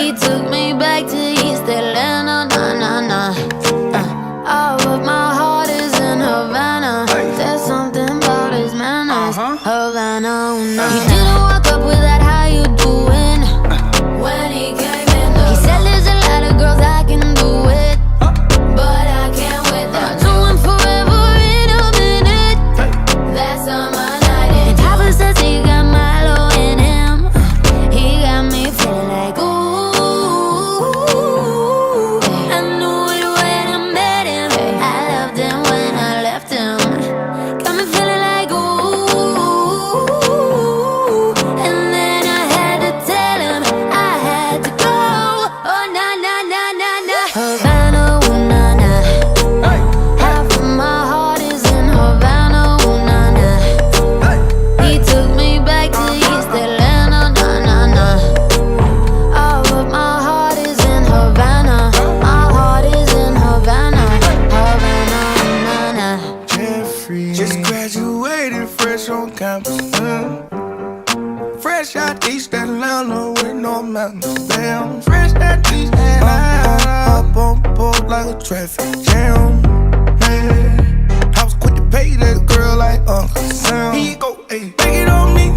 He took me back to East Atlanta, nah, nah, nah. Oh, but my heart is in Havana. There's something about his manners, Havana, ooh, nah. He didn't walk up with that, how you doing? When he came in the he said there's a lot of girls I can do it, but I can't with that. Doing forever in a minute. That's on my night. And Papa says he got Milo in him. He got me feeling like ooh. I knew it when I met him. I loved him when I left him. Got me feeling like ooh. And then I had to tell him I had to go. Oh na na na na na. Havana, ooh na na. Half of my heart is in Havana, ooh na na. He took me back to East Atlanta, nah nah nah. Oh, but my heart is in Havana. My heart is in Havana, Havana, nah nah. Jeffrey just graduated fresh on campus. Fresh out East Atlanta with no mountains. Damn, fresh out East Atlanta. Up on board like a traffic jam. Man, I was quick to pay that girl like Uncle Sam. Here you go, ayy, take it on me.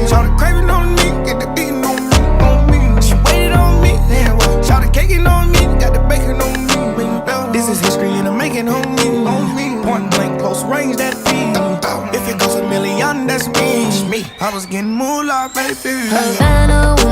Shout the craving on me, get the beating on me, on me. She waited on me, damn well. Shout the caking on me, got the bacon on me. This is history and I'm making on me, on me. Point blank, close range, that feed. If it goes a million, that's me. I was getting moolah, baby. Havana, ooh